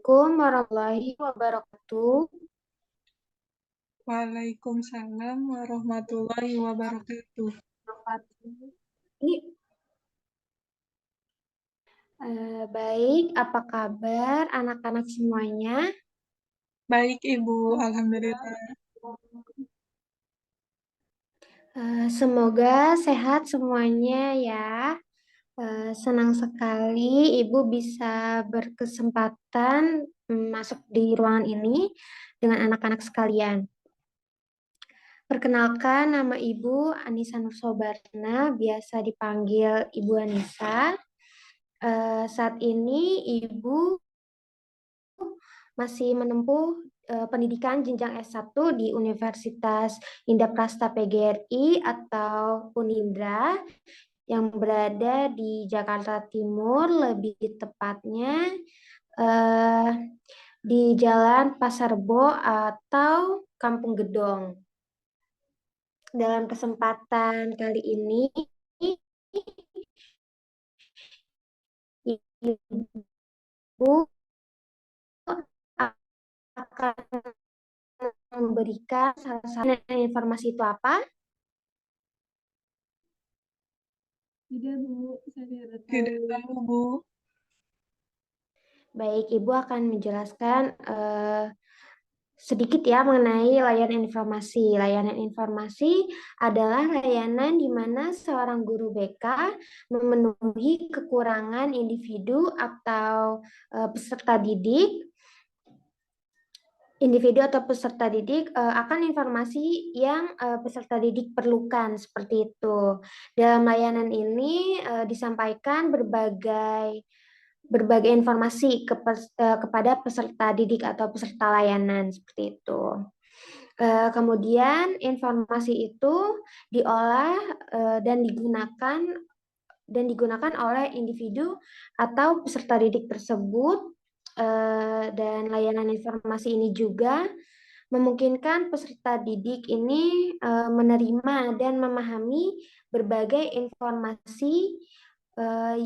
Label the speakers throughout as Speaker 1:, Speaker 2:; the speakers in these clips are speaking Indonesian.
Speaker 1: Assalamualaikum warahmatullahi wabarakatuh.
Speaker 2: Waalaikumsalam warahmatullahi wabarakatuh.
Speaker 1: Ini baik, apa kabar anak-anak semuanya?
Speaker 2: Baik, Ibu. Alhamdulillah.
Speaker 1: Semoga sehat semuanya ya. Senang sekali Ibu bisa berkesempatan masuk di ruangan ini dengan anak-anak sekalian. Perkenalkan, nama Ibu Anissa Nursobarna, biasa dipanggil Ibu Anissa. Saat ini Ibu masih menempuh pendidikan jenjang S1 di Universitas Indah-Prasta PGRI atau Unindra yang berada di Jakarta Timur, lebih tepatnya eh, di Jalan Pasar Rebo atau Kampung Gedong. Dalam kesempatan kali ini, Ibu akan memberikan salah satu informasi itu apa?
Speaker 2: Tidak, Bu. Saya tidak tahu, Bu.
Speaker 1: Baik, Ibu akan menjelaskan sedikit ya mengenai layanan informasi. Layanan informasi adalah layanan di mana seorang guru BK memenuhi kekurangan individu atau peserta didik akan informasi yang peserta didik perlukan seperti itu. Dalam layanan ini disampaikan berbagai informasi kepada peserta didik atau peserta layanan seperti itu. Kemudian informasi itu diolah dan digunakan oleh individu atau peserta didik tersebut, dan layanan informasi ini juga memungkinkan peserta didik ini menerima dan memahami berbagai informasi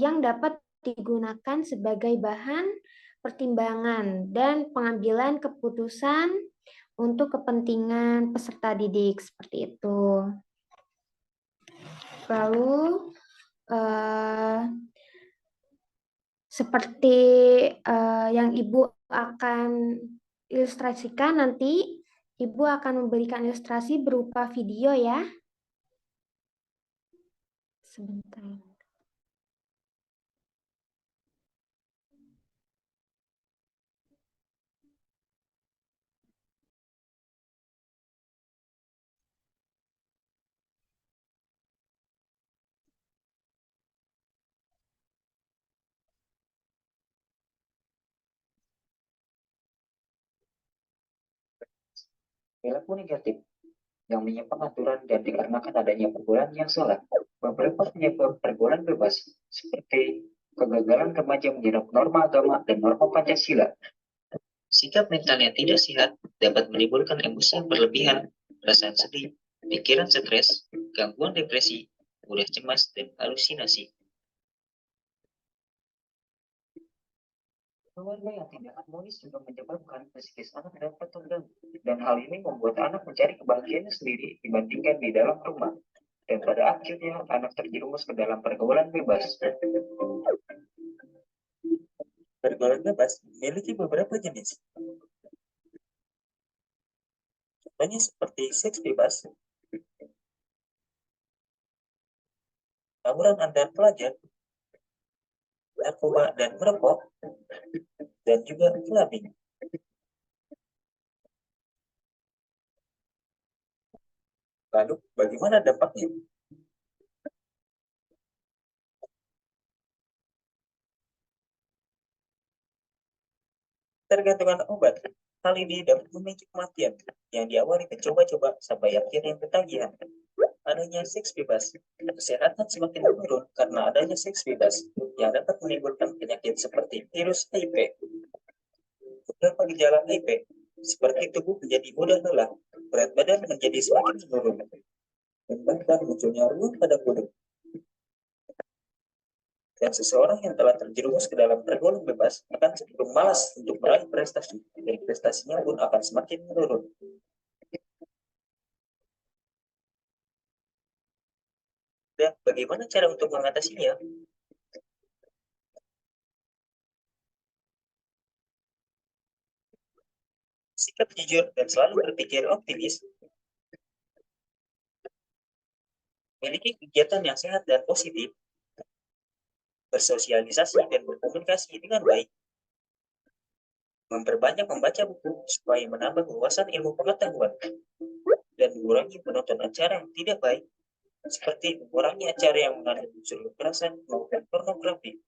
Speaker 1: yang dapat digunakan sebagai bahan pertimbangan dan pengambilan keputusan untuk kepentingan peserta didik seperti itu. Lalu seperti yang Ibu akan ilustrasikan nanti, Ibu akan memberikan ilustrasi berupa video ya. Sebentar.
Speaker 3: Perilaku negatif yang menyimpang aturan dan dikarenakan adanya pergaulan yang salah. Beberapa penyebab pergaulan bebas seperti kegagalan remaja menyerap norma agama dan norma Pancasila. Sikap mental yang tidak sehat dapat menimbulkan emosi yang berlebihan, perasaan sedih, pikiran stres, gangguan depresi, mudah cemas, dan halusinasi. Keluarga yang tidak harmonis juga menyebabkan psikis anak dapat terganggu, dan hal ini membuat anak mencari kebahagiaannya sendiri dibandingkan di dalam rumah. Dan pada akhirnya anak terjerumus ke dalam pergaulan bebas. Pergaulan bebas memiliki beberapa jenis. Contohnya seperti seks bebas, tawuran antar pelajar, narkoba dan merokok, dan juga clubbing. Lalu bagaimana dampaknya? Tergantungan obat. Hal ini dapat memicu kematian yang diawali mencoba-coba sampai akhirnya ketagihan. Adanya seks bebas, kesehatan semakin menurun karena adanya seks bebas yang dapat menimbulkan penyakit seperti virus HIV. Beberapa gejala HIV seperti tubuh menjadi mudah lelah, berat badan menjadi semakin menurun, dan bahkan munculnya ruang pada kulit. Dan seseorang yang telah terjerumus ke dalam pergaulan bebas akan cenderung malas untuk meraih prestasi, dan prestasinya pun akan semakin menurun. Dan bagaimana cara untuk mengatasinya? Sikap jujur dan selalu berpikir optimis, memiliki kegiatan yang sehat dan positif, bersosialisasi dan berkomunikasi dengan baik, memperbanyak membaca buku supaya menambah wawasan ilmu pengetahuan, dan mengurangi menonton acara yang tidak baik, seperti mengurangi acara yang mengandung unsur kekerasan maupun pornografi.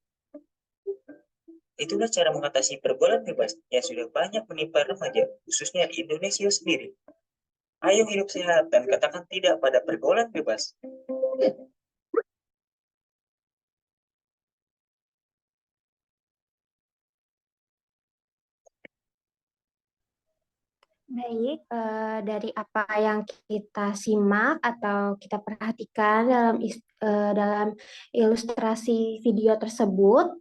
Speaker 3: Itulah cara mengatasi pergaulan bebas yang sudah banyak menimpa remaja, khususnya di Indonesia sendiri. Ayo hidup sehat dan katakan tidak pada pergaulan bebas.
Speaker 1: Baik, dari apa yang kita simak atau kita perhatikan dalam ilustrasi video tersebut,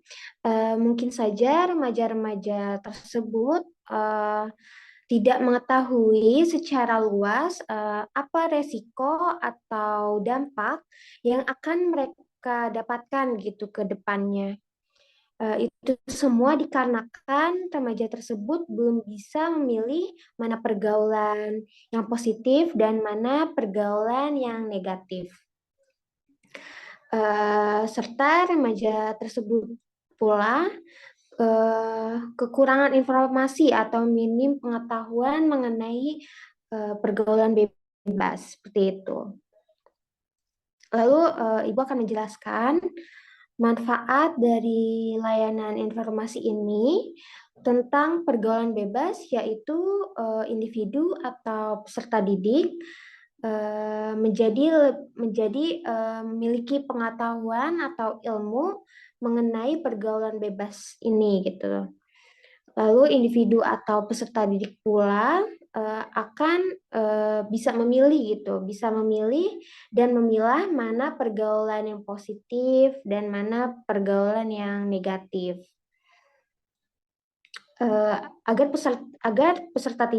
Speaker 1: mungkin saja remaja-remaja tersebut tidak mengetahui secara luas apa resiko atau dampak yang akan mereka dapatkan gitu ke depannya. Itu semua dikarenakan remaja tersebut belum bisa memilih mana pergaulan yang positif dan mana pergaulan yang negatif. Serta remaja tersebut pula kekurangan informasi atau minim pengetahuan mengenai pergaulan bebas seperti itu. Lalu Ibu akan menjelaskan manfaat dari layanan informasi ini tentang pergaulan bebas, yaitu individu atau peserta didik memiliki pengetahuan atau ilmu mengenai pergaulan bebas ini gitu. Lalu individu atau peserta didik pula akan bisa memilih gitu, bisa memilih dan memilah mana pergaulan yang positif dan mana pergaulan yang negatif. Agar peserta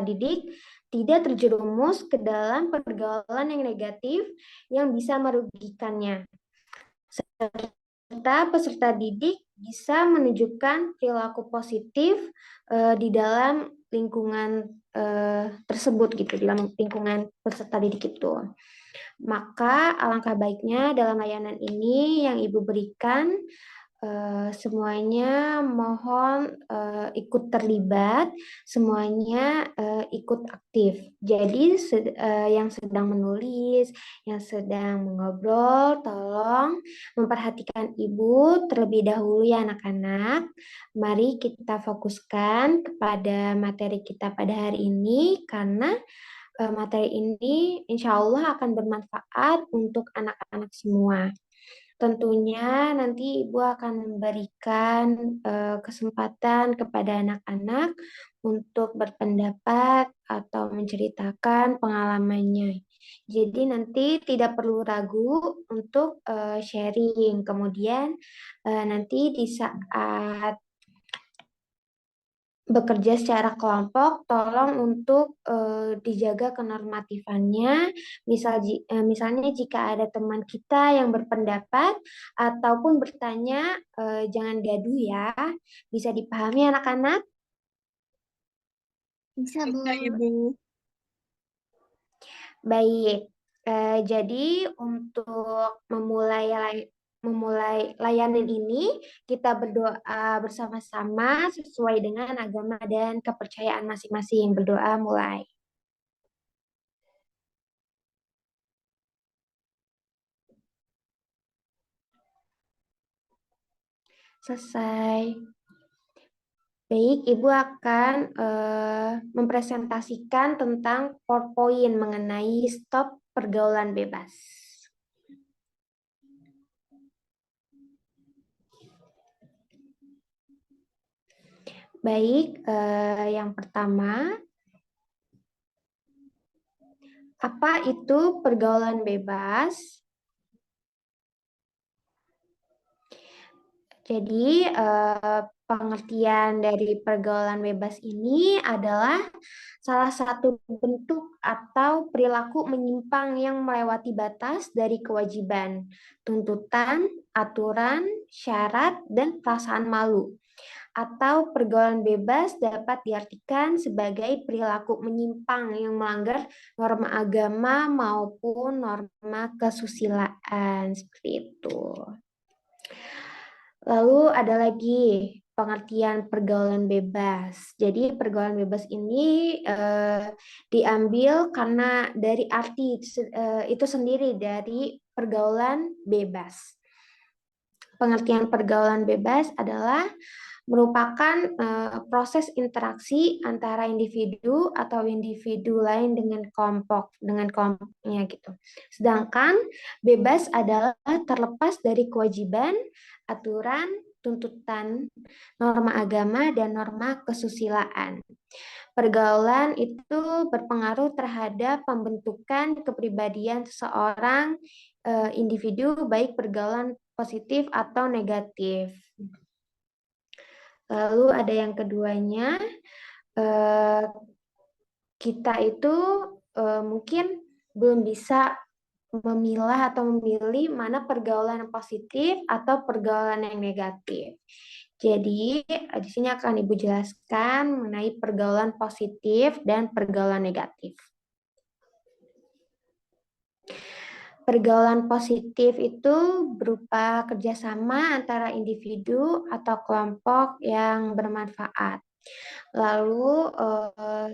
Speaker 1: didik tidak terjerumus ke dalam pergaulan yang negatif yang bisa merugikannya. Serta peserta didik bisa menunjukkan perilaku positif di dalam lingkungan tersebut gitu, di dalam lingkungan peserta didik itu. Maka alangkah baiknya dalam layanan ini yang Ibu berikan semuanya mohon ikut terlibat, semuanya ikut aktif. Jadi yang sedang menulis, yang sedang mengobrol, tolong memperhatikan Ibu terlebih dahulu ya anak-anak. Mari kita fokuskan kepada materi kita pada hari ini karena materi ini insya Allah akan bermanfaat untuk anak-anak semua. Tentunya nanti Ibu akan memberikan kesempatan kepada anak-anak untuk berpendapat atau menceritakan pengalamannya. Jadi nanti tidak perlu ragu untuk sharing. Kemudian nanti di saat bekerja secara kelompok, tolong untuk dijaga kenormatifannya. Misalnya jika ada teman kita yang berpendapat ataupun bertanya, jangan gaduh ya. Bisa dipahami anak-anak?
Speaker 2: Bisa, Ibu.
Speaker 1: Baik. Jadi untuk memulai layanan ini, kita berdoa bersama-sama sesuai dengan agama dan kepercayaan masing-masing. Berdoa mulai. Selesai. Baik, Ibu akan mempresentasikan tentang PowerPoint mengenai stop pergaulan bebas. Baik, yang pertama, apa itu pergaulan bebas? Jadi, pengertian dari pergaulan bebas ini adalah salah satu bentuk atau perilaku menyimpang yang melewati batas dari kewajiban, tuntutan, aturan, syarat, dan perasaan malu. Atau pergaulan bebas dapat diartikan sebagai perilaku menyimpang yang melanggar norma agama maupun norma kesusilaan, seperti itu. Lalu ada lagi pengertian pergaulan bebas. Jadi pergaulan bebas ini diambil karena dari arti itu sendiri dari pergaulan bebas. Pengertian pergaulan bebas adalah merupakan proses interaksi antara individu atau individu lain dengan kelompoknya gitu. Sedangkan bebas adalah terlepas dari kewajiban, aturan, tuntutan, norma agama, dan norma kesusilaan. Pergaulan itu berpengaruh terhadap pembentukan kepribadian seseorang individu, baik pergaulan positif atau negatif. Lalu ada yang keduanya, kita itu mungkin belum bisa memilah atau memilih mana pergaulan yang positif atau pergaulan yang negatif. Jadi, di sini akan Ibu jelaskan mengenai pergaulan positif dan pergaulan negatif. Pergaulan positif itu berupa kerjasama antara individu atau kelompok yang bermanfaat. Lalu,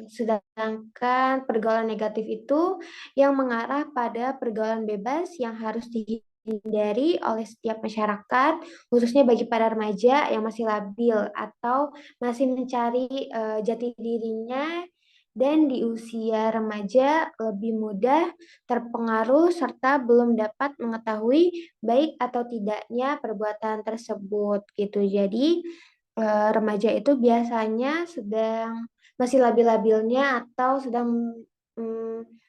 Speaker 1: sedangkan pergaulan negatif itu yang mengarah pada pergaulan bebas yang harus dihindari oleh setiap masyarakat, khususnya bagi para remaja yang masih labil atau masih mencari jati dirinya, dan di usia remaja lebih mudah terpengaruh serta belum dapat mengetahui baik atau tidaknya perbuatan tersebut gitu. Jadi remaja itu biasanya sedang masih labil-labilnya atau sedang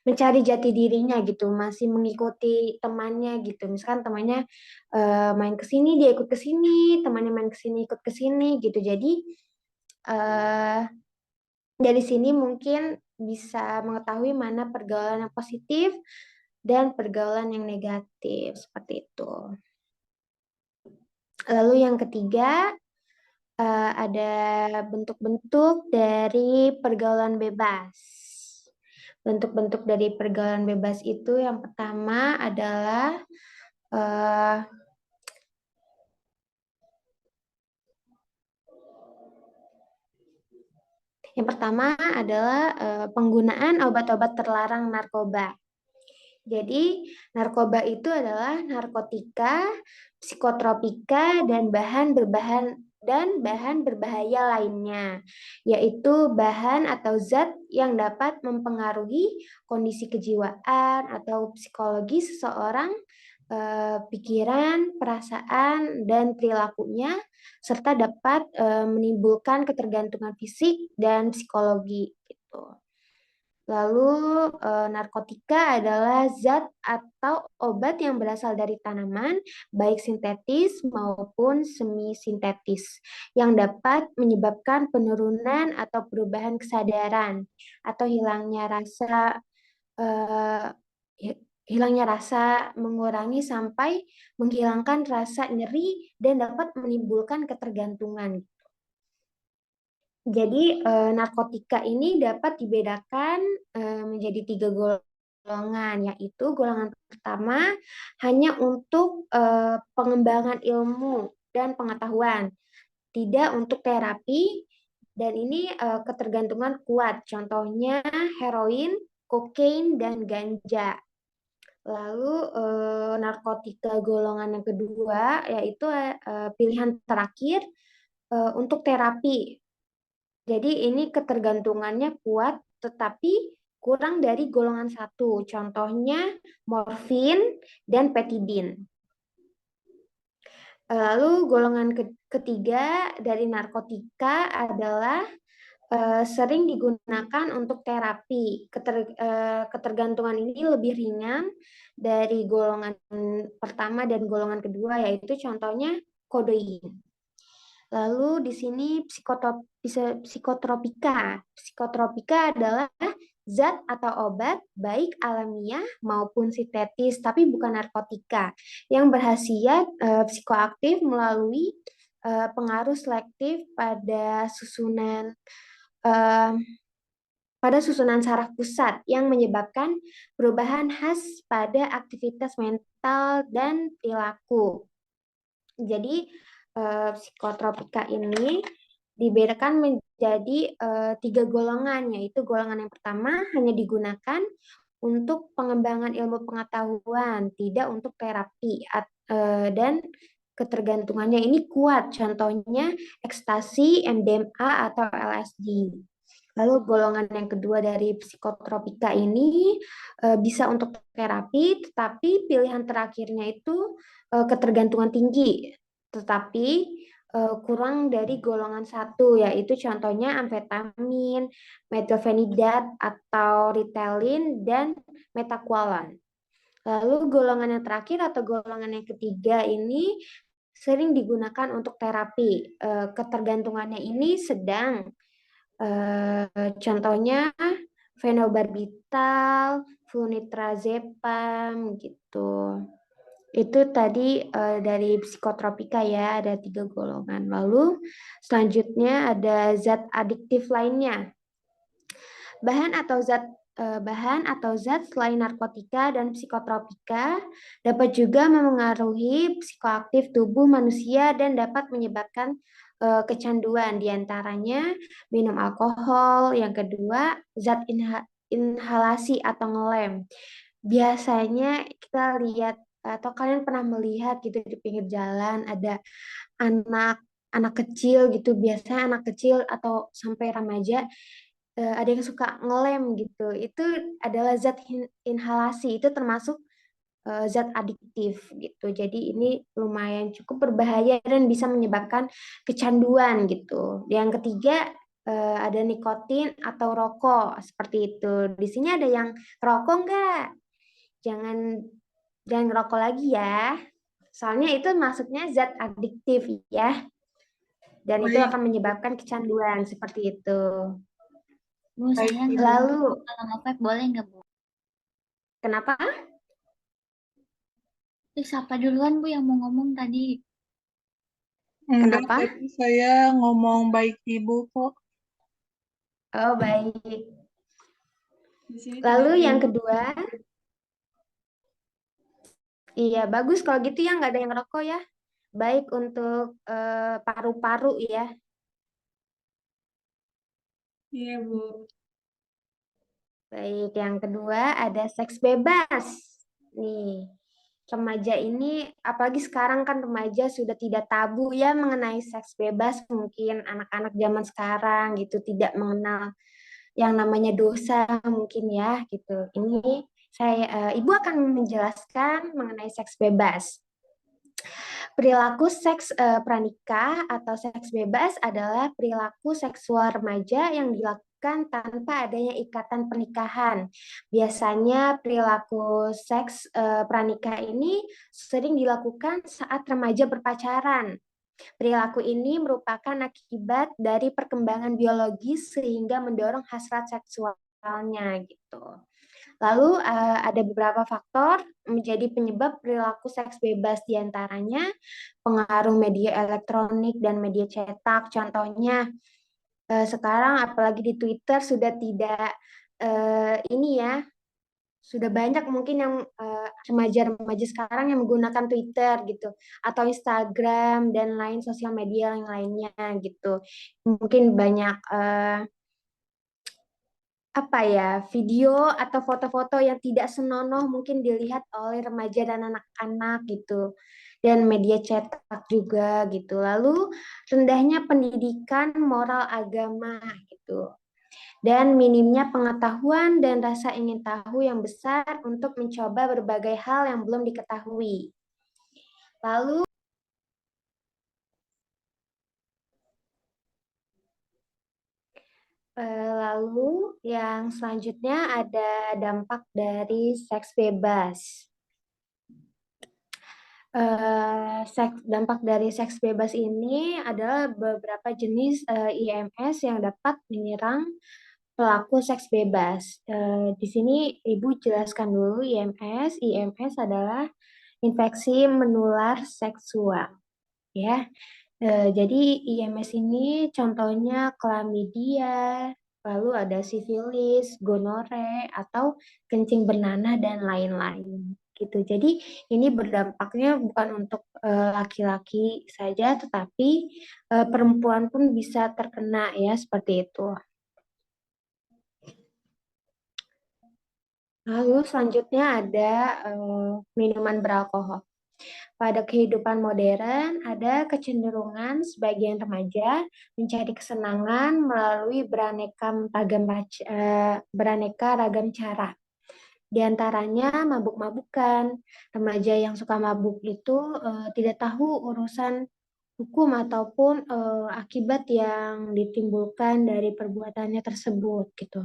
Speaker 1: mencari jati dirinya gitu, masih mengikuti temannya gitu. Misalkan temannya main ke sini, dia ikut ke sini, temannya main ke sini, ikut ke sini gitu. Jadi dari sini mungkin bisa mengetahui mana pergaulan yang positif dan pergaulan yang negatif, seperti itu. Lalu yang ketiga, ada bentuk-bentuk dari pergaulan bebas. Bentuk-bentuk dari pergaulan bebas itu yang pertama adalah penggunaan obat-obat terlarang narkoba. Jadi, narkoba itu adalah narkotika, psikotropika, dan bahan berbahaya lainnya, yaitu bahan atau zat yang dapat mempengaruhi kondisi kejiwaan atau psikologi seseorang, pikiran, perasaan, dan perilakunya, serta dapat menimbulkan ketergantungan fisik dan psikologi gitu. Lalu narkotika adalah zat atau obat yang berasal dari tanaman, baik sintetis maupun semi sintetis, yang dapat menyebabkan penurunan atau perubahan kesadaran atau hilangnya rasa, mengurangi sampai menghilangkan rasa nyeri dan dapat menimbulkan ketergantungan. Jadi narkotika ini dapat dibedakan menjadi 3 golongan, yaitu golongan pertama hanya untuk pengembangan ilmu dan pengetahuan, tidak untuk terapi, dan ini ketergantungan kuat, contohnya heroin, kokain, dan ganja. Lalu narkotika golongan yang kedua yaitu pilihan terakhir untuk terapi. Jadi ini ketergantungannya kuat tetapi kurang dari golongan 1. Contohnya morfin dan petidin. Lalu golongan ketiga dari narkotika adalah sering digunakan untuk terapi. Ketergantungan ini lebih ringan dari golongan pertama dan golongan kedua, yaitu contohnya kodein. Lalu di sini psikotropika. Psikotropika adalah zat atau obat baik alamiah maupun sintetis, tapi bukan narkotika, yang berkhasiat psikoaktif melalui pengaruh selektif eh, pada susunan saraf pusat yang menyebabkan perubahan khas pada aktivitas mental dan perilaku. Jadi psikotropika ini dibedakan menjadi tiga golongan, yaitu golongan yang pertama hanya digunakan untuk pengembangan ilmu pengetahuan, tidak untuk terapi, dan ketergantungannya ini kuat, contohnya ekstasi, MDMA, atau LSD. Lalu golongan yang kedua dari psikotropika ini bisa untuk terapi, tetapi pilihan terakhirnya itu ketergantungan tinggi, tetapi kurang dari golongan satu, yaitu contohnya amfetamin, methylphenidate atau Ritalin, dan metaqualon. Lalu golongan yang terakhir atau golongan yang ketiga ini sering digunakan untuk terapi. Ketergantungannya ini sedang, contohnya fenobarbital, flunitrazepam gitu. Itu tadi dari psikotropika ya, ada tiga golongan. Lalu selanjutnya ada zat adiktif lainnya. Bahan atau zat selain narkotika dan psikotropika dapat juga memengaruhi psikoaktif tubuh manusia dan dapat menyebabkan kecanduan, diantaranya minum alkohol, yang kedua zat inhalasi atau ngelem. Biasanya kita lihat atau kalian pernah melihat gitu di pinggir jalan ada anak anak kecil gitu, biasanya anak kecil atau sampai remaja ada yang suka ngelem gitu. Itu adalah zat inhalasi, itu termasuk zat adiktif gitu. Jadi ini lumayan cukup berbahaya dan bisa menyebabkan kecanduan gitu. Yang ketiga ada nikotin atau rokok seperti itu. Di sini ada yang rokok nggak? Jangan jangan ngerokok lagi ya. Soalnya itu masuknya zat adiktif ya. Dan itu
Speaker 2: Baik,
Speaker 1: akan menyebabkan kecanduan seperti itu.
Speaker 4: Bu,
Speaker 2: baik.
Speaker 4: saya nggak
Speaker 1: Lalu,
Speaker 4: kalau nge-vape boleh nggak, Bu?
Speaker 1: kenapa?
Speaker 4: Siapa duluan, Bu, yang mau ngomong tadi?
Speaker 2: Enggak,
Speaker 1: Kenapa?
Speaker 2: tadi saya ngomong baik Ibu kok.
Speaker 1: Oh, baik.
Speaker 2: Di sini
Speaker 1: Lalu
Speaker 2: tidak ada
Speaker 1: yang kedua, iya bagus kalau gitu ya nggak ada yang rokok ya. Baik untuk paru-paru ya.
Speaker 2: Iya, Bu.
Speaker 1: Baik, yang kedua ada seks bebas. Nih, remaja ini, apalagi sekarang kan remaja sudah tidak tabu ya mengenai seks bebas. Mungkin anak-anak zaman sekarang gitu tidak mengenal yang namanya dosa mungkin ya gitu. Ini Ibu akan menjelaskan mengenai seks bebas. Perilaku seks pranikah atau seks bebas adalah perilaku seksual remaja yang dilakukan tanpa adanya ikatan pernikahan. Biasanya perilaku seks pranikah ini sering dilakukan saat remaja berpacaran. Perilaku ini merupakan akibat dari perkembangan biologis sehingga mendorong hasrat seksualnya gitu. Lalu ada beberapa faktor menjadi penyebab perilaku seks bebas, diantaranya pengaruh media elektronik dan media cetak. Contohnya sekarang apalagi di Twitter sudah tidak ini ya, sudah banyak mungkin yang remaja-remaja sekarang yang menggunakan Twitter gitu atau Instagram dan lain sosial media yang lainnya gitu. Mungkin banyak apa ya, video atau foto-foto yang tidak senonoh mungkin dilihat oleh remaja dan anak-anak gitu, dan media cetak juga gitu. Lalu rendahnya pendidikan moral agama gitu, dan minimnya pengetahuan dan rasa ingin tahu yang besar untuk mencoba berbagai hal yang belum diketahui. Lalu yang selanjutnya ada dampak dari seks bebas. Dampak dari seks bebas ini adalah beberapa jenis IMS yang dapat menyerang pelaku seks bebas. Di sini Ibu jelaskan dulu IMS. IMS adalah infeksi menular seksual, ya. Jadi IMS ini contohnya chlamydia, lalu ada sifilis, gonore, atau kencing bernanah dan lain-lain. Gitu. Jadi ini berdampaknya bukan untuk laki-laki saja, tetapi perempuan pun bisa terkena ya seperti itu. Lalu selanjutnya ada minuman beralkohol. Pada kehidupan modern, ada kecenderungan sebagian remaja mencari kesenangan melalui beraneka ragam cara. Di antaranya mabuk-mabukan. Remaja yang suka mabuk itu tidak tahu urusan hukum ataupun akibat yang ditimbulkan dari perbuatannya tersebut gitu.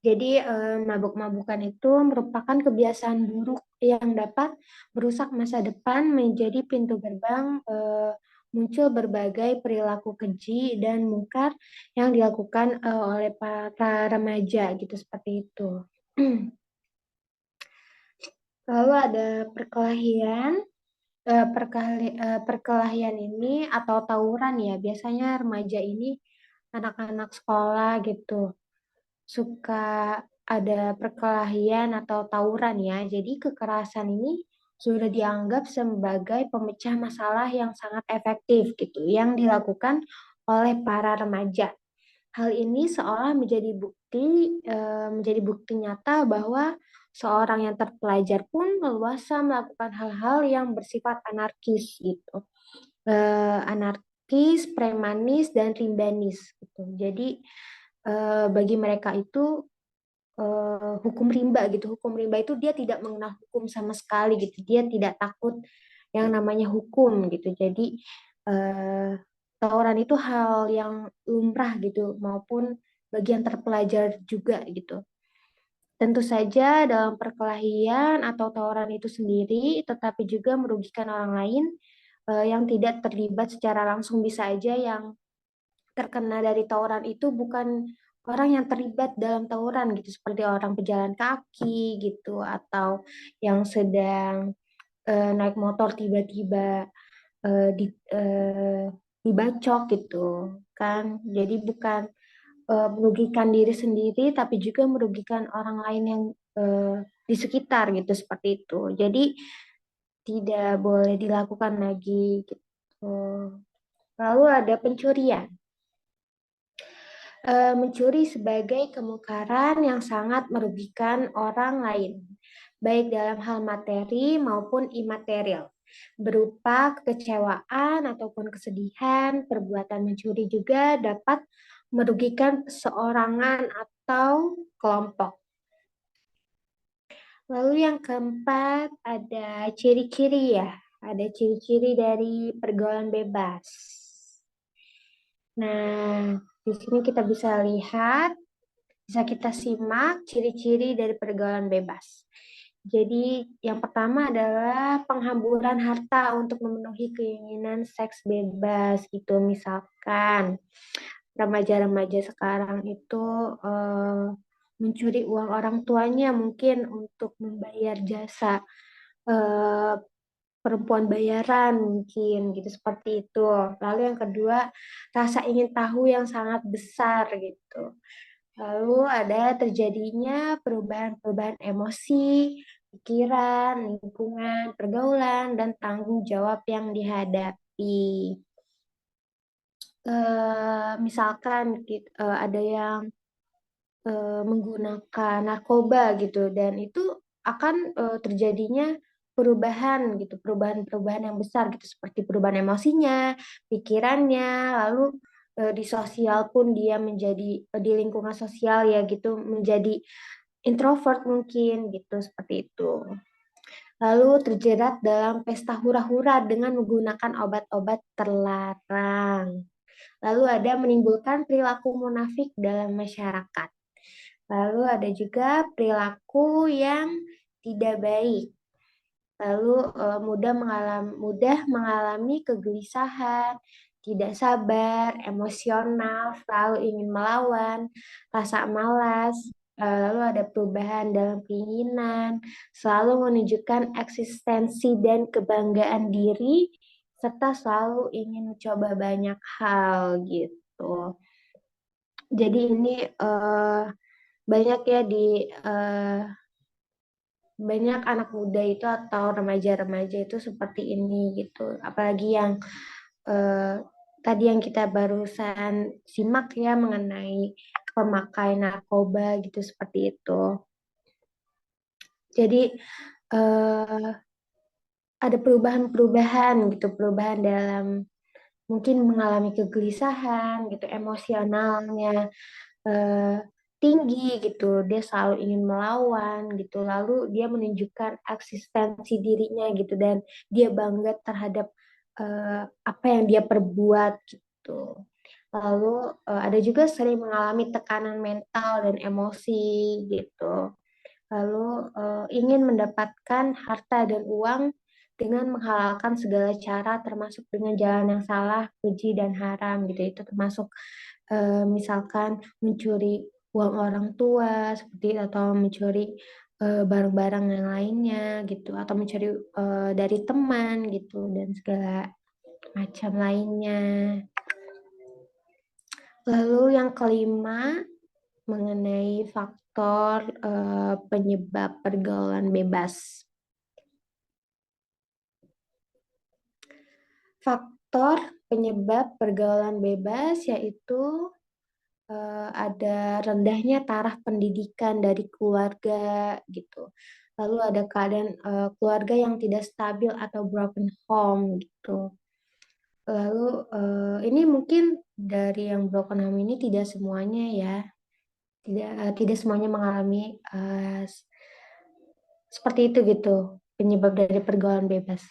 Speaker 1: Jadi mabuk-mabukan itu merupakan kebiasaan buruk yang dapat merusak masa depan, menjadi pintu gerbang muncul berbagai perilaku keji dan mungkar yang dilakukan oleh para remaja gitu seperti itu. Lalu ada perkelahian. Perkelahian ini atau tawuran ya, biasanya remaja ini anak-anak sekolah gitu suka ada perkelahian atau tawuran ya. Jadi kekerasan ini sudah dianggap sebagai pemecah masalah yang sangat efektif gitu yang dilakukan oleh para remaja. Hal ini seolah menjadi bukti nyata bahwa seorang yang terpelajar pun leluasa melakukan hal-hal yang bersifat anarkis gitu. Anarkis, premanis dan rimbanis gitu. Jadi bagi mereka itu hukum rimba gitu. Hukum rimba itu dia tidak mengenal hukum sama sekali gitu. Dia tidak takut yang namanya hukum gitu. Jadi tawuran itu hal yang lumrah gitu maupun bagian terpelajar juga gitu. Tentu saja dalam perkelahian atau tawuran itu sendiri tetapi juga merugikan orang lain yang tidak terlibat secara langsung. Bisa aja yang terkena dari tawuran itu bukan orang yang terlibat dalam tawuran gitu, seperti orang pejalan kaki gitu atau yang sedang naik motor tiba-tiba dibacok gitu kan. Jadi bukan merugikan diri sendiri tapi juga merugikan orang lain yang di sekitar gitu seperti itu. Jadi tidak boleh dilakukan lagi gitu. Lalu ada pencurian. Mencuri sebagai kemungkaran yang sangat merugikan orang lain, baik dalam hal materi maupun imaterial. Berupa kekecewaan ataupun kesedihan, perbuatan mencuri juga dapat merugikan seorangan atau kelompok. Lalu yang keempat ada ciri-ciri ya, ada ciri-ciri dari pergaulan bebas. Nah, di sini kita bisa lihat, bisa kita simak ciri-ciri dari pergaulan bebas. Jadi yang pertama adalah penghamburan harta untuk memenuhi keinginan seks bebas gitu. Misalkan remaja-remaja sekarang itu mencuri uang orang tuanya mungkin untuk membayar jasa perempuan bayaran mungkin gitu seperti itu. Lalu yang kedua, rasa ingin tahu yang sangat besar gitu. Lalu ada terjadinya perubahan-perubahan emosi, pikiran, lingkungan, pergaulan, dan tanggung jawab yang dihadapi. Misalkan ada yang menggunakan narkoba gitu, dan itu akan terjadinya perubahan gitu, perubahan-perubahan yang besar gitu, seperti perubahan emosinya, pikirannya, lalu di sosial pun dia menjadi di lingkungan sosial ya gitu menjadi introvert mungkin gitu seperti itu. Lalu terjerat dalam pesta hura-hura dengan menggunakan obat-obat terlarang. Lalu ada menimbulkan perilaku munafik dalam masyarakat. Lalu ada juga perilaku yang tidak baik. lalu mudah mengalami kegelisahan, tidak sabar, emosional, selalu ingin melawan, rasa malas, lalu ada perubahan dalam keinginan, selalu menunjukkan eksistensi dan kebanggaan diri, serta selalu ingin mencoba banyak hal gitu. Jadi ini banyak ya banyak anak muda itu atau remaja-remaja itu seperti ini gitu. Apalagi yang tadi yang kita barusan simak ya mengenai pemakai narkoba gitu seperti itu. Jadi ada perubahan-perubahan gitu, perubahan dalam mungkin mengalami kegelisahan gitu, emosionalnya eh, tinggi gitu, dia selalu ingin melawan gitu, lalu dia menunjukkan eksistensi dirinya gitu dan dia bangga terhadap apa yang dia perbuat gitu. Lalu ada juga sering mengalami tekanan mental dan emosi gitu. Lalu ingin mendapatkan harta dan uang dengan menghalalkan segala cara termasuk dengan jalan yang salah, keji dan haram gitu. Itu termasuk misalkan mencuri uang orang tua seperti atau mencuri barang-barang yang lainnya gitu atau mencuri dari teman gitu dan segala macam lainnya. Lalu yang kelima mengenai faktor penyebab pergaulan bebas. Faktor penyebab pergaulan bebas yaitu ada rendahnya taraf pendidikan dari keluarga gitu. Lalu ada keadaan keluarga yang tidak stabil atau broken home gitu. Lalu ini mungkin dari yang broken home ini tidak semuanya ya, tidak semuanya mengalami seperti itu gitu penyebab dari pergaulan bebas.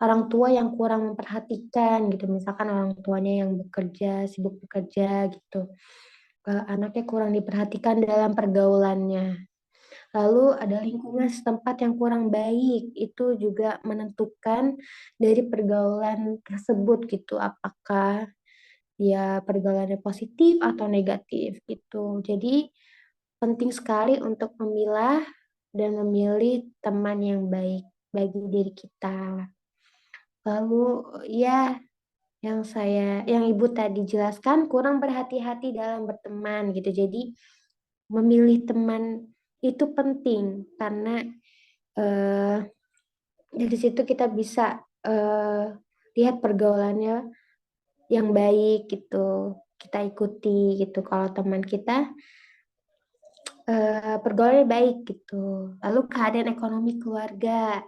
Speaker 1: Orang tua yang kurang memperhatikan gitu, misalkan orang tuanya yang bekerja, sibuk bekerja gitu, anaknya kurang diperhatikan dalam pergaulannya. Lalu ada lingkungan setempat yang kurang baik, itu juga menentukan dari pergaulan tersebut gitu, apakah dia pergaulannya positif atau negatif gitu. Jadi penting sekali untuk memilah dan memilih teman yang baik bagi diri kita. Lalu ya yang Ibu tadi jelaskan kurang berhati-hati dalam berteman gitu. Jadi memilih teman itu penting karena eh, dari situ kita bisa lihat pergaulannya yang baik gitu. Kita ikuti gitu kalau teman kita pergaulannya baik gitu. Lalu keadaan ekonomi keluarga.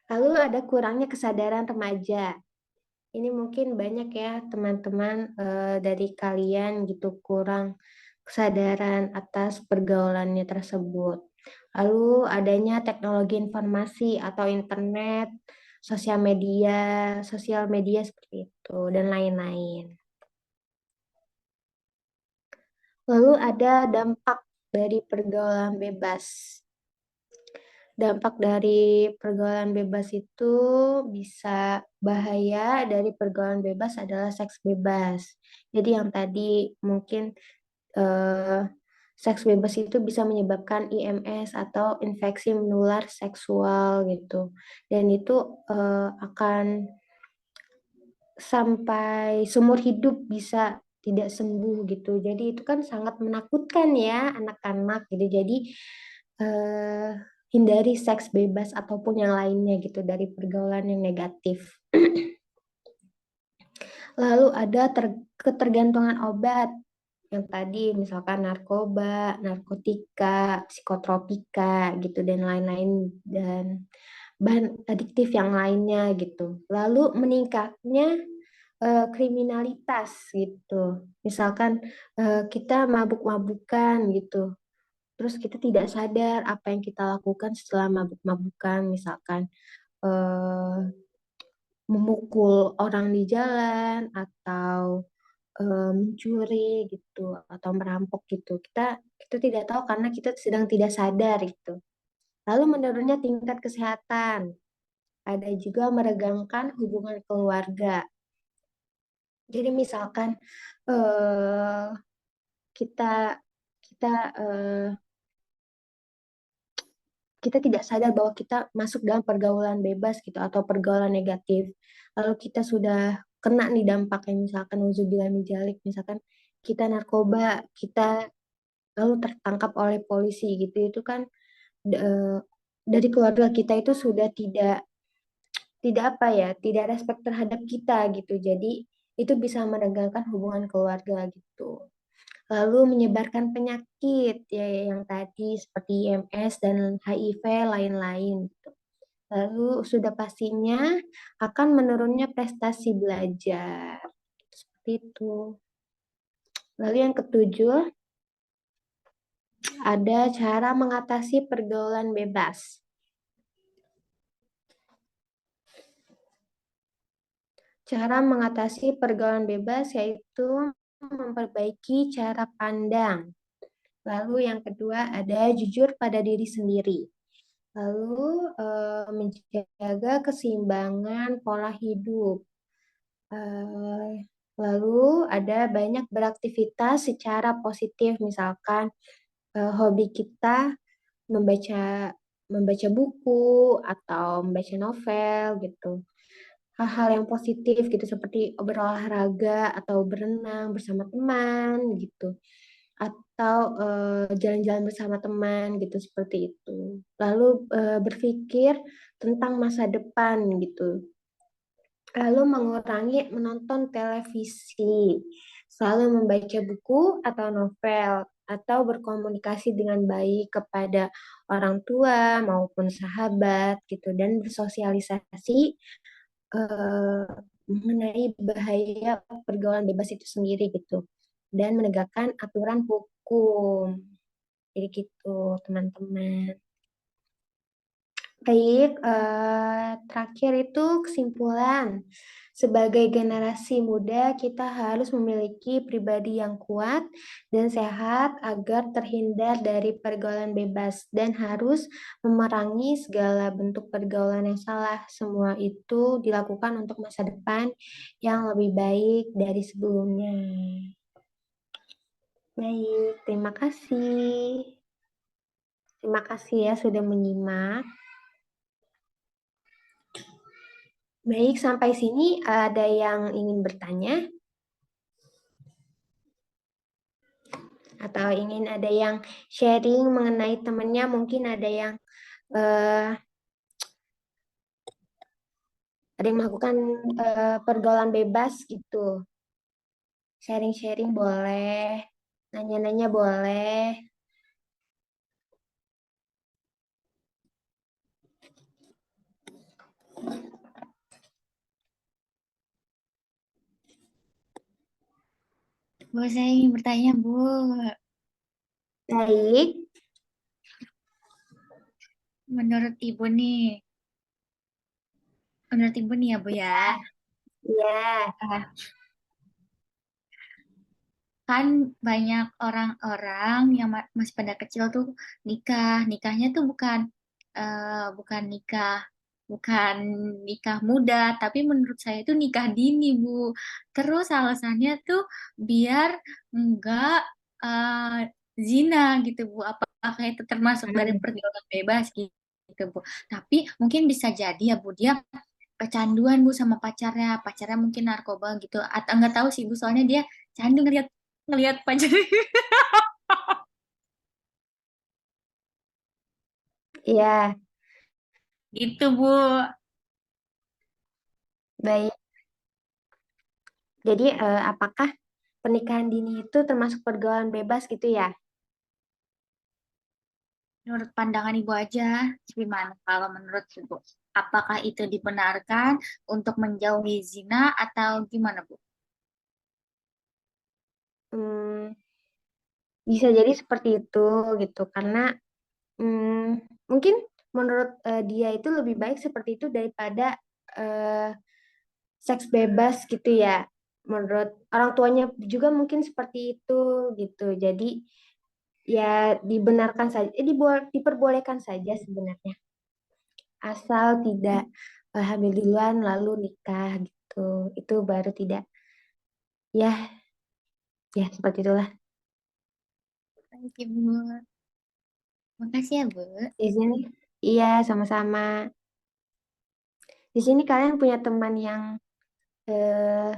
Speaker 1: Lalu ada kurangnya kesadaran remaja. Ini mungkin banyak ya teman-teman dari kalian gitu kurang kesadaran atas pergaulannya tersebut. Lalu adanya teknologi informasi atau internet, sosial media seperti itu dan lain-lain. Lalu ada dampak dari pergaulan bebas. Dampak dari pergaulan bebas itu bisa bahaya dari pergaulan bebas adalah seks bebas. Jadi yang tadi mungkin seks bebas itu bisa menyebabkan IMS atau infeksi menular seksual gitu. Dan itu akan sampai seumur hidup bisa tidak sembuh gitu. Jadi itu kan sangat menakutkan ya anak-anak gitu. Jadi eh, hindari seks bebas ataupun yang lainnya gitu dari pergaulan yang negatif. Lalu ada ketergantungan obat yang tadi misalkan narkoba, narkotika, psikotropika gitu dan lain-lain dan bahan adiktif yang lainnya gitu. Lalu meningkatnya kriminalitas gitu. Misalkan kita mabuk-mabukan gitu. Terus kita tidak sadar apa yang kita lakukan setelah mabuk-mabukan, misalkan eh, memukul orang di jalan atau mencuri gitu atau merampok gitu. Kita tidak tahu karena kita sedang tidak sadar gitu. Lalu menurunnya tingkat kesehatan. Ada juga meregangkan hubungan keluarga. Jadi misalkan eh, kita kita eh, kita tidak sadar bahwa kita masuk dalam pergaulan bebas gitu atau pergaulan negatif. Lalu kita sudah kena nih dampaknya, misalkan nauzubillah min dzalik, misalkan kita narkoba, kita lalu tertangkap oleh polisi gitu, itu kan eh, dari keluarga kita itu sudah tidak apa ya, tidak respect terhadap kita gitu. Jadi itu bisa menegangkan hubungan keluarga gitu. Lalu menyebarkan penyakit ya yang tadi seperti IMS dan HIV lain-lain gitu. Lalu sudah pastinya akan menurunnya prestasi belajar. Seperti itu. Lalu yang ketujuh, ada cara mengatasi pergaulan bebas. Cara mengatasi pergaulan bebas yaitu memperbaiki cara pandang. Lalu yang kedua ada jujur pada diri sendiri. Lalu menjaga keseimbangan pola hidup. Eh, Lalu ada banyak beraktivitas secara positif, misalkan hobi kita membaca membaca buku atau membaca novel gitu. Hal-hal yang positif gitu seperti berolahraga atau berenang bersama teman gitu. Atau jalan-jalan bersama teman gitu seperti itu. Lalu berpikir tentang masa depan gitu. Lalu mengurangi menonton televisi, selalu membaca buku atau novel, atau berkomunikasi dengan baik kepada orang tua maupun sahabat gitu, dan bersosialisasi eh, mengenai bahaya pergaulan bebas itu sendiri gitu, dan menegakkan aturan hukum. Jadi gitu teman-teman. Baik, terakhir itu kesimpulan. Sebagai generasi muda, kita harus memiliki pribadi yang kuat dan sehat agar terhindar dari pergaulan bebas dan harus memerangi segala bentuk pergaulan yang salah. Semua itu dilakukan untuk masa depan yang lebih baik dari sebelumnya. Baik, terima kasih. Terima kasih ya sudah menyimak. Baik, sampai sini ada yang ingin bertanya? Atau ingin ada yang sharing mengenai temannya, mungkin eh, ada yang melakukan pergaulan bebas gitu. Sharing-sharing boleh, nanya-nanya boleh.
Speaker 4: Bu, saya ingin bertanya, Bu.
Speaker 1: Baik,
Speaker 4: Menurut Ibu nih, menurut Ibu nih ya, Bu ya.
Speaker 1: ya,
Speaker 4: Ah, kan banyak orang-orang yang masih pada kecil tuh nikahnya tuh bukan bukan nikah muda, tapi menurut saya itu nikah dini, Bu. Terus alasannya tuh biar enggak zina gitu, Bu. Apakah itu termasuk dari pergaulan bebas gitu, Bu? Tapi mungkin bisa jadi ya, Bu, dia kecanduan, Bu, sama pacarnya mungkin narkoba gitu, atau nggak tahu sih, Bu, soalnya dia candu ngeliat ngeliat pacarnya.
Speaker 1: ya,
Speaker 4: Gitu, Bu.
Speaker 1: baik. Jadi, apakah pernikahan dini itu termasuk pergaulan bebas gitu ya?
Speaker 4: Menurut pandangan Ibu aja, gimana kalau menurut Ibu? Apakah itu dibenarkan untuk menjauhi zina atau gimana, Bu?
Speaker 1: Hmm, bisa jadi seperti itu gitu, karena mungkin menurut dia itu lebih baik seperti itu daripada eh, seks bebas gitu ya. Menurut orang tuanya juga mungkin seperti itu gitu. Jadi ya dibenarkan saja, diperbolehkan saja sebenarnya, asal tidak hamil duluan lalu nikah gitu, itu baru tidak, ya ya seperti itulah.
Speaker 4: Oke, Bu. Makasih ya, Bu.
Speaker 1: Di sini, iya sama-sama. Di sini kalian punya teman yang eh,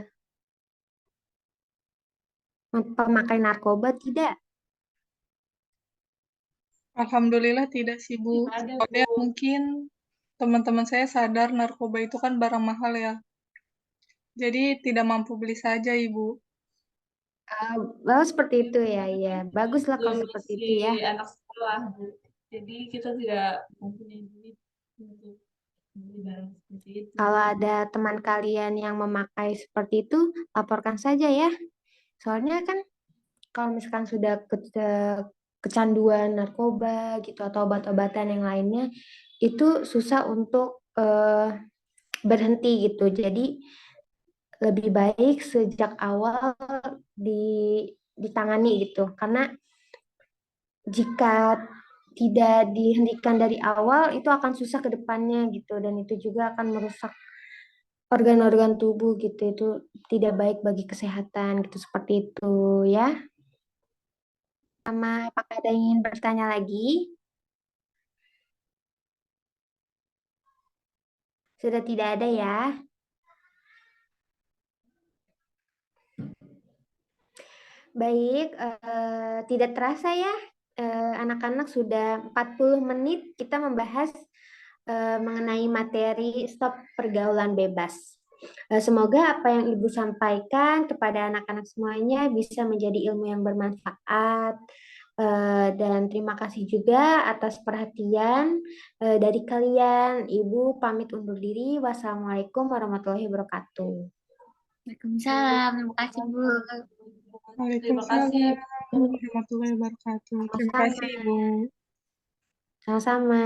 Speaker 1: pemakai narkoba tidak?
Speaker 2: Alhamdulillah tidak sih, Bu.
Speaker 5: Ada,
Speaker 2: Soalnya
Speaker 5: Bu.
Speaker 2: mungkin teman-teman saya sadar narkoba itu kan barang mahal ya. Jadi tidak mampu beli saja, Ibu.
Speaker 1: Oh, seperti itu ya, ya. Baguslah kalau
Speaker 5: Belum
Speaker 1: seperti itu
Speaker 5: masih
Speaker 1: ya.
Speaker 5: anak sekolah, Bu. Jadi kita tidak mempunyai duit untuk beli barang seperti itu.
Speaker 1: Kalau ada teman kalian yang memakai seperti itu, laporkan saja ya. Soalnya kan kalau misalkan sudah kecanduan narkoba gitu atau obat-obatan yang lainnya, itu susah untuk berhenti gitu. Jadi lebih baik sejak awal ditangani gitu. Karena jika tidak dihentikan dari awal, itu akan susah ke depannya gitu. Dan itu juga akan merusak organ-organ tubuh gitu. Itu tidak baik bagi kesehatan gitu. Seperti itu ya. Apakah ada yang ingin bertanya lagi? Sudah tidak ada ya. Baik, tidak terasa ya, anak-anak sudah 40 menit kita membahas mengenai materi stop pergaulan bebas. Semoga apa yang Ibu sampaikan kepada anak-anak semuanya bisa menjadi ilmu yang bermanfaat. Dan terima kasih juga atas perhatian dari kalian. Ibu pamit undur diri. Wassalamualaikum warahmatullahi wabarakatuh.
Speaker 4: Waalaikumsalam. Terima kasih, Bu.
Speaker 5: Terima kasih.
Speaker 2: Waalaikumsalam warahmatullahi wabarakatuh. Terima kasih, Ibu.
Speaker 1: Sama-sama.